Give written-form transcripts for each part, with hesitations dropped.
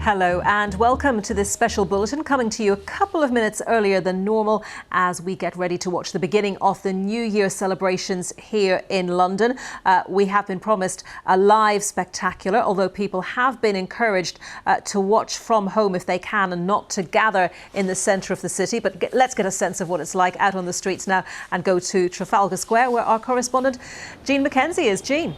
Hello and welcome to this special bulletin coming to you a couple of minutes earlier than normal as we get ready to watch the beginning of the New Year celebrations here in London. We have been promised a live spectacular, although people have been encouraged to watch from home if they can and not to gather in the centre of the city. But let's get a sense of what it's like out on the streets now and go to Trafalgar Square where our correspondent Jean McKenzie is. Jean.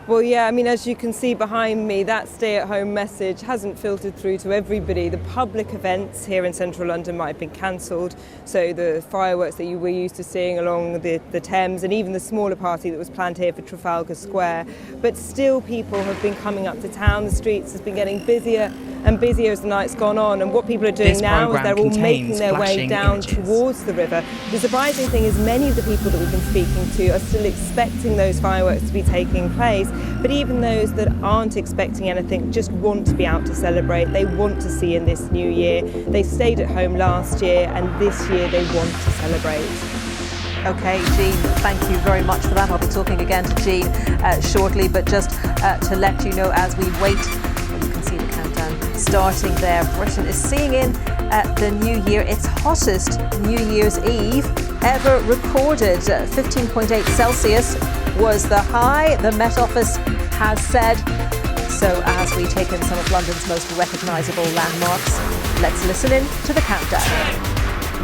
Well, yeah, I mean, as you can see behind me, that stay-at-home message hasn't filtered through to everybody. The public events here in central London might have been cancelled, so the fireworks that you were used to seeing along the Thames and even the smaller party that was planned here for Trafalgar Square. But still people have been coming up to town. The streets have been getting busier and busier as the night's gone on, and what people are doing now is they're all making their way down towards the river. The surprising thing is many of the people that we've been speaking to are still expecting those fireworks to be taking place, but even those that aren't expecting anything just want to be out to celebrate. They want to see in this new year. They stayed at home last year and this year they want to celebrate. OK, Jean, thank you very much for that. I'll be talking again to Jean shortly, but just to let you know as we wait, you can see the countdown starting there. Britain is seeing in the new year its hottest New Year's Eve ever recorded. 15.8 Celsius was the high, the Met Office has said. So as we take in some of London's most recognisable landmarks, let's listen in to the countdown. 10,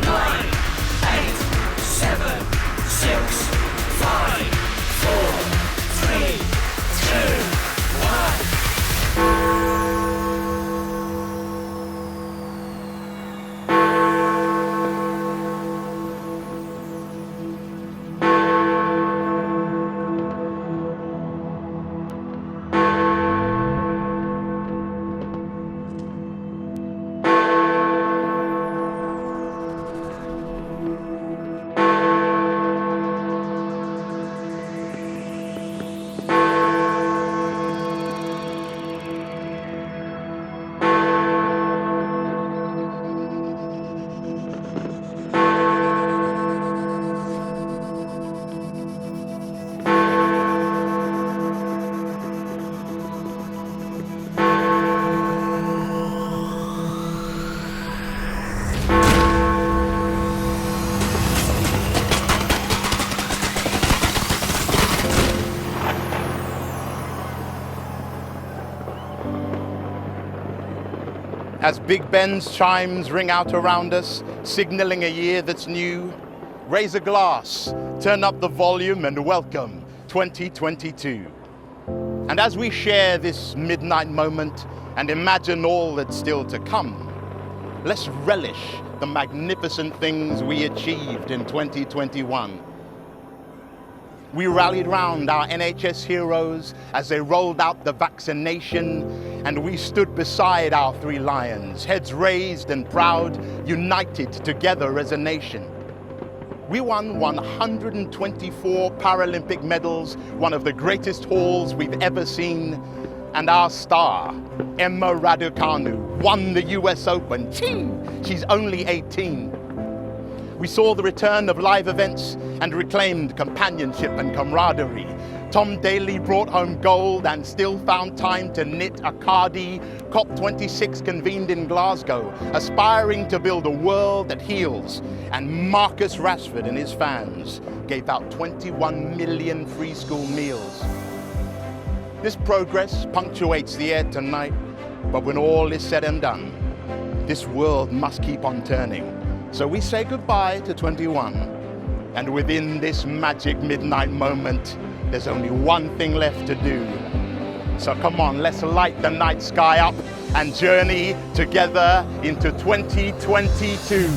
9, 8, 7, 6, 5, 4, 3, 2, 1. As Big Ben's chimes ring out around us, signalling a year that's new, raise a glass, turn up the volume and welcome 2022. And as we share this midnight moment and imagine all that's still to come, let's relish the magnificent things we achieved in 2021. We rallied round our NHS heroes as they rolled out the vaccination, and we stood beside our three lions, heads raised and proud, united together as a nation. We won 124 Paralympic medals, one of the greatest hauls we've ever seen, and our star, Emma Raducanu, won the US Open. She's only 18. We saw the return of live events and reclaimed companionship and camaraderie. Tom Daley brought home gold and still found time to knit a Cardi. COP26 convened in Glasgow, aspiring to build a world that heals. And Marcus Rashford and his fans gave out 21 million free school meals. This progress punctuates the air tonight, but when all is said and done, this world must keep on turning. So we say goodbye to 21, and within this magic midnight moment, there's only one thing left to do. So come on, let's light the night sky up and journey together into 2022.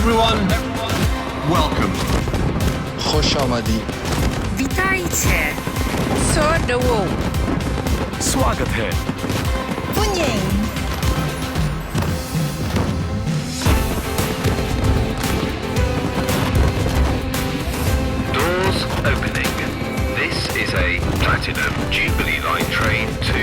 Everyone, welcome. خوش آمدی. Witajcie. Co do łu. Swagat hai. Punyin. Platinum Jubilee Line train to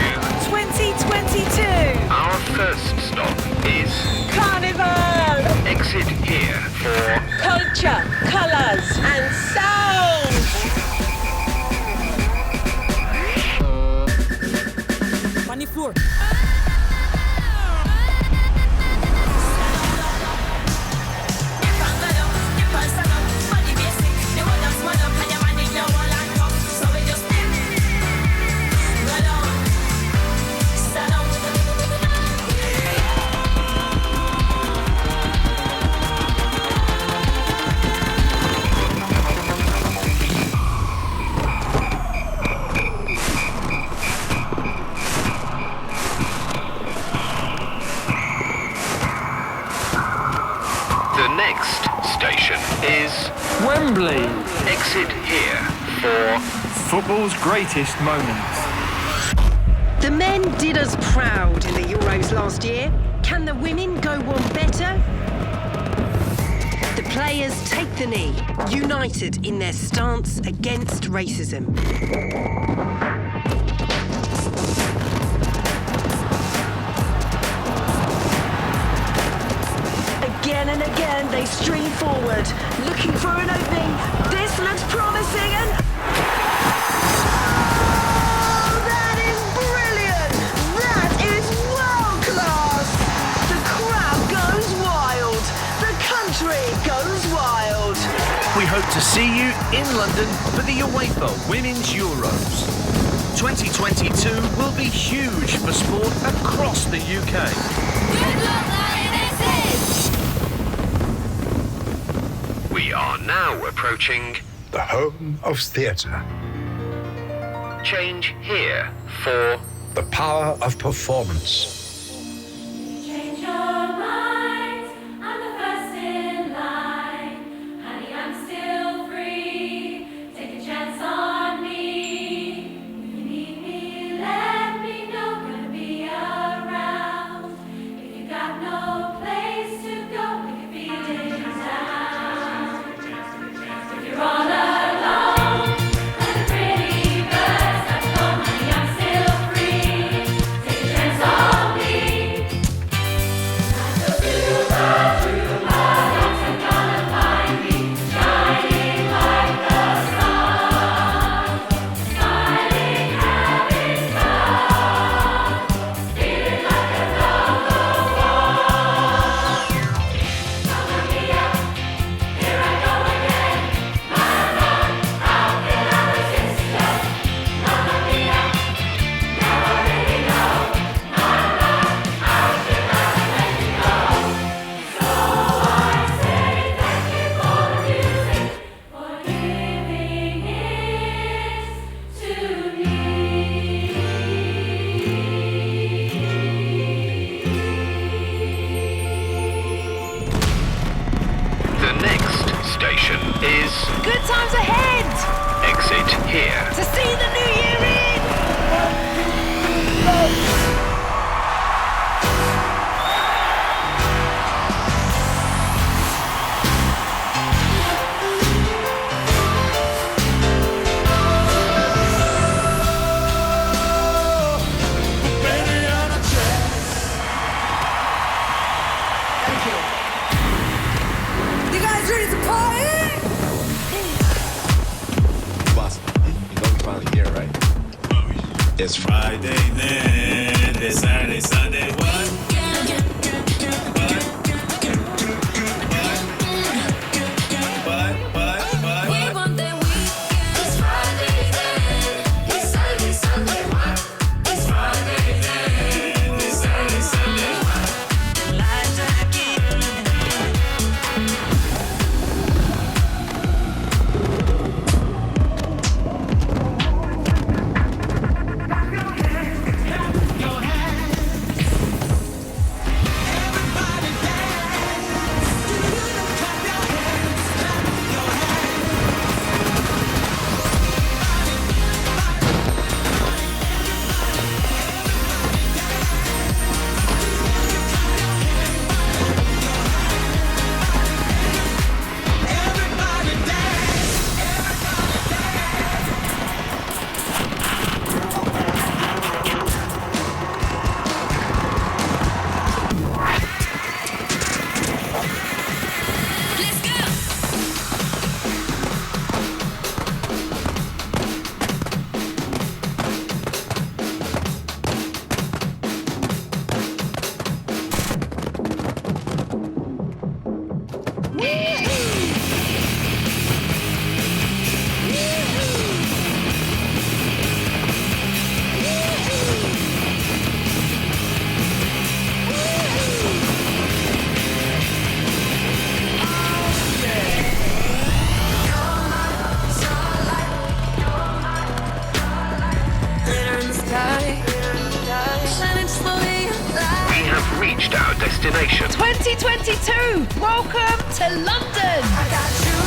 2022. our first stop is Carnival. exit here for Culture, colours and sound. On the floor. the next station is Wembley, exit here for football's greatest moments. The men did us proud in the Euros last year. Can the women go one better? The players take the knee, united in their stance against racism. Again and again they stream forward, looking for an opening. This looks promising and... Oh, that is brilliant! That is world class! The crowd goes wild. The country goes wild. We hope to see you in London for the UEFA Women's Euros. 2022 will be huge for sport across the UK. Good luck, Lionesses! we are now approaching The home of theatre. change here for The power of performance. Change your mind, I'm the first in line. Honey, I'm still free. Take a chance on me. If you need me, let me know. Gonna be around. If you got no place to go, we can be in town. If you're all alone, and the pretty birds have flown, honey, I'm still free. Take a chance on me. the next station is Good times ahead! exit here. To see the new year in! You guys ready to party? Boss, you know we finally here, right? It's Friday then. It's Saturday, Sunday. What? We want that weekend. It's Friday then. It's Saturday, Sunday. What? It's Friday then. It's Saturday, Sunday. Welcome to London. I got you,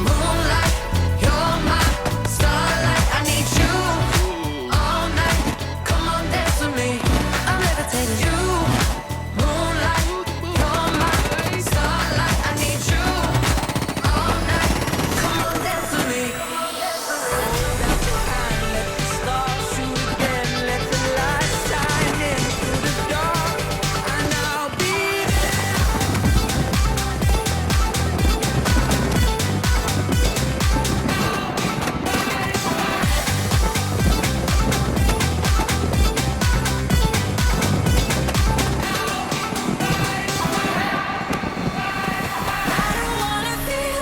moonlight, you're my starlight. I need you all night. Come on, dance with me. I'm levitating. You, moonlight, you're my starlight. I need you all night. Come on, dance with me. Let the stars shoot again. Let the light shine in through the dark, and I'll be there.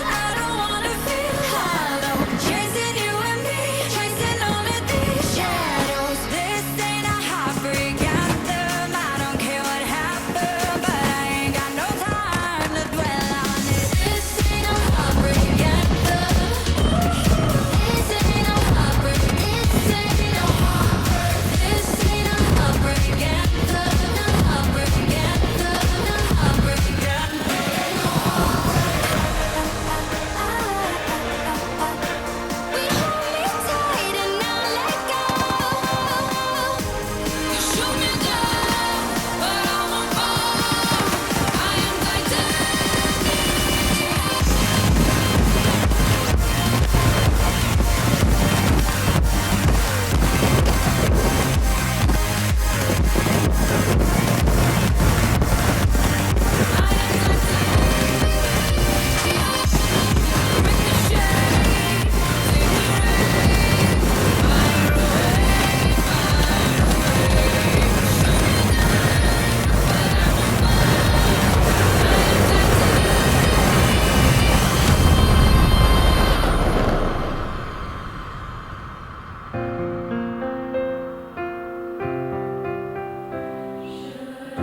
I don't wanna feel hollow. Chasing you and me, chasing only these shadows. This ain't a heartbreak anthem. I don't care what happened, but I ain't got no time to dwell on it. This ain't a heartbreak anthem. This ain't a heartbreak. This ain't a heartbreak. This ain't a heartbreak anthem. Heartbreak anthem. Heartbreak anthem. We hold me tight and not let go. You shoot me down, but I won't fall. I am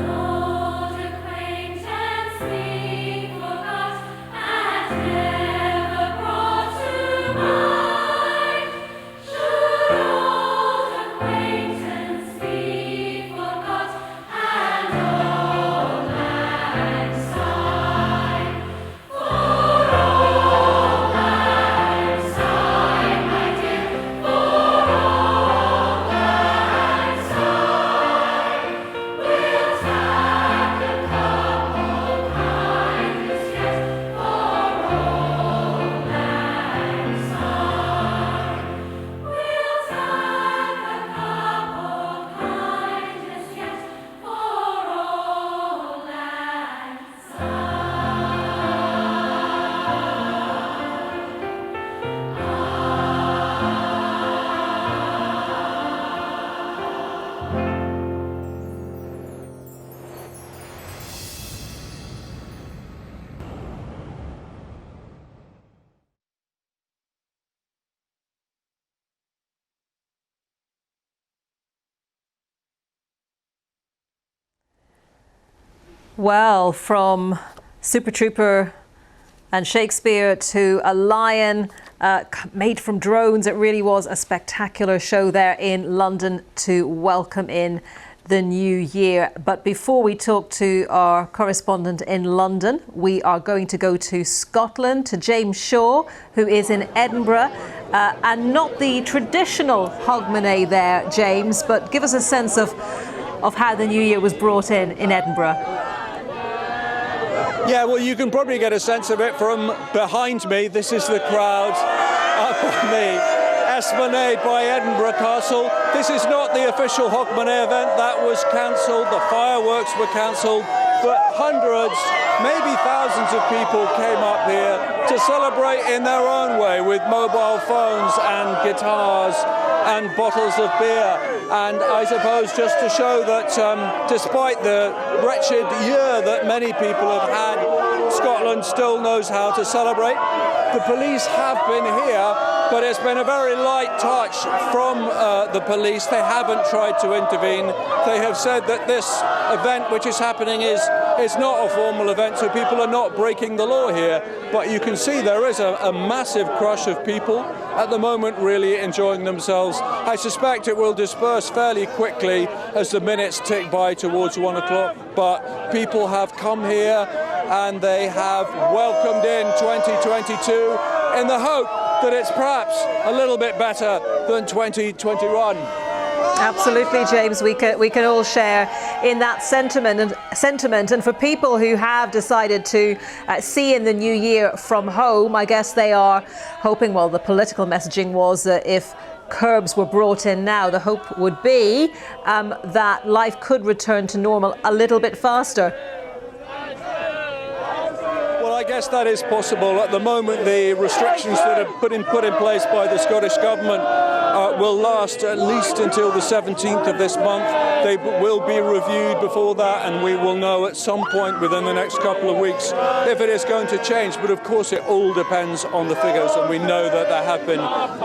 Old acquaintance we forgot and never brought to mind. Should old acquaintance be forgot and old lang syne? For old lang syne, my dear, for old lang syne. We'll thank the couple kindness yet for old lang syne. We'll thank the couple kindness yet for old lang Well, from Super Trooper and Shakespeare to a lion made from drones, it really was a spectacular show there in London to welcome in the new year. But before we talk to our correspondent in London, we are going to go to Scotland, to James Shaw, who is in Edinburgh. And not the traditional Hogmanay there, James, but give us a sense of how the new year was brought in Edinburgh. Yeah, well, you can probably get a sense of it from behind me. This is the crowd up on the Esplanade by Edinburgh Castle. This is not the official Hogmanay event. That was cancelled. The fireworks were cancelled. But hundreds, maybe thousands of people came up here to celebrate in their own way with mobile phones and guitars and bottles of beer. And I suppose just to show that despite the wretched year that many people have had, Scotland still knows how to celebrate. The police have been here, but it's been a very light touch from the police. They haven't tried to intervene. They have said that this event which is happening is not a formal event, so people are not breaking the law here. But you can see there is a massive crush of people at the moment really enjoying themselves. I suspect it will disperse fairly quickly as the minutes tick by towards 1 o'clock. But people have come here and they have welcomed in 2022 in the hope that it's perhaps a little bit better than 2021. Absolutely, James. We can all share in that sentiment. And for people who have decided to see in the new year from home, I guess they are hoping, well, the political messaging was that if curbs were brought in now, the hope would be that life could return to normal a little bit faster. Well, I guess that is possible. At the moment, the restrictions that are put in place by the Scottish Government will last at least until the 17th of this month. They will be reviewed before that, and we will know at some point within the next couple of weeks if it is going to change. But of course, it all depends on the figures, and we know that there have been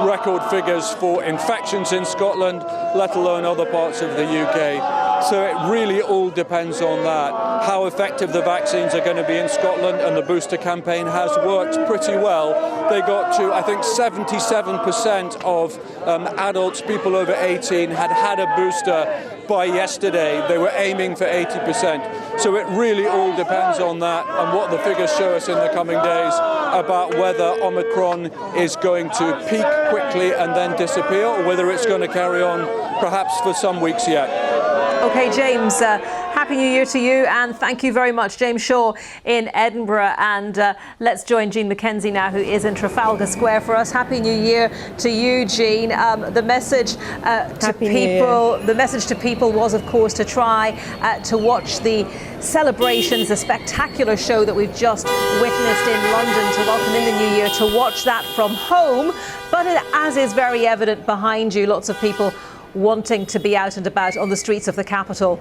record figures for infections in Scotland, let alone other parts of the UK. So it really all depends on that. How effective the vaccines are going to be in Scotland, and the booster campaign has worked pretty well. They got to, I think, 77% of adults, people over 18, had a booster by yesterday. They were aiming for 80%. So it really all depends on that and what the figures show us in the coming days about whether Omicron is going to peak quickly and then disappear, or whether it's going to carry on perhaps for some weeks yet. OK, James, Happy New Year to you, and thank you very much. James Shaw in Edinburgh, and let's join Jean McKenzie now, who is in Trafalgar Square for us. Happy New Year to you, Jean. The message to people was, of course, to try to watch the celebrations, the spectacular show that we've just witnessed in London to welcome in the new year, to watch that from home. But as is very evident behind you, lots of people wanting to be out and about on the streets of the capital.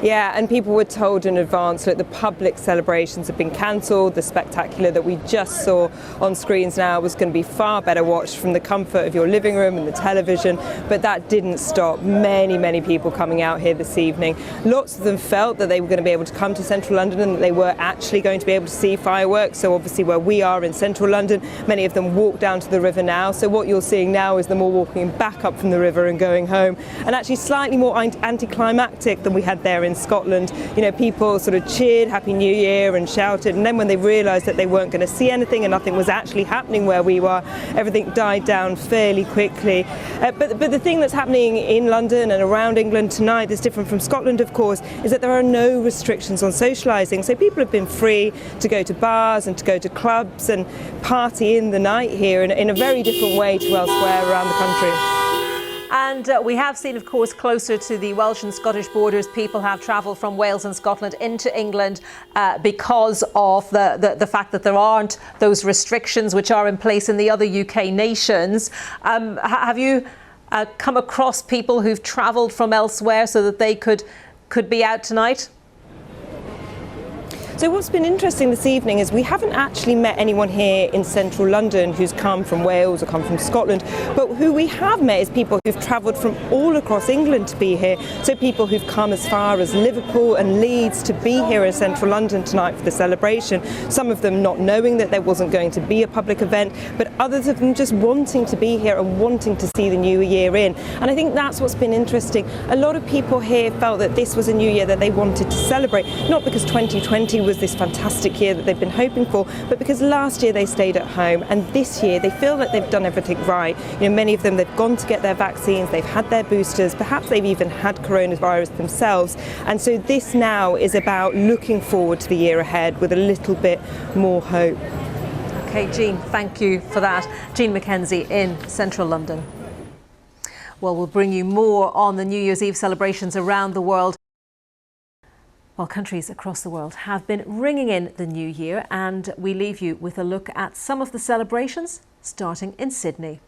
Yeah, and people were told in advance that the public celebrations have been cancelled. The spectacular that we just saw on screens now was going to be far better watched from the comfort of your living room and the television, but that didn't stop many people coming out here this evening. Lots of them felt that they were going to be able to come to central London and that they were actually going to be able to see fireworks. So obviously where we are in central London, many of them walk down to the river now. So what you're seeing now is them all walking back up from the river and going home, and actually slightly more anticlimactic than we had there in Scotland. You know, people sort of cheered Happy New Year and shouted, and then when they realised that they weren't going to see anything and nothing was actually happening where we were, everything died down fairly quickly. But the thing that's happening in London and around England tonight that's different from Scotland, of course, is that there are no restrictions on socialising. So people have been free to go to bars and to go to clubs and party in the night here in a very different way to elsewhere around the country. And we have seen, of course, closer to the Welsh and Scottish borders, people have travelled from Wales and Scotland into England because of the fact that there aren't those restrictions which are in place in the other UK nations. Have you come across people who've travelled from elsewhere so that they could be out tonight? So what's been interesting this evening is we haven't actually met anyone here in central London who's come from Wales or come from Scotland, but who we have met is people who've travelled from all across England to be here. So people who've come as far as Liverpool and Leeds to be here in central London tonight for the celebration. Some of them not knowing that there wasn't going to be a public event, but others of them just wanting to be here and wanting to see the new year in. And I think that's what's been interesting. A lot of people here felt that this was a new year that they wanted to celebrate, not because 2020 was this fantastic year that they've been hoping for, but because last year they stayed at home, and this year they feel that they've done everything right. You know, many of them, they've gone to get their vaccines, they've had their boosters, perhaps they've even had coronavirus themselves, and so this now is about looking forward to the year ahead with a little bit more hope. Okay, Jean, thank you for that. Jean McKenzie in central London. Well, we'll bring you more on the New Year's Eve celebrations around the world. Well, countries across the world have been ringing in the new year, and we leave you with a look at some of the celebrations starting in Sydney.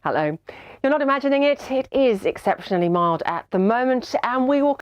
Hello. You're not imagining it. It is exceptionally mild at the moment, and we will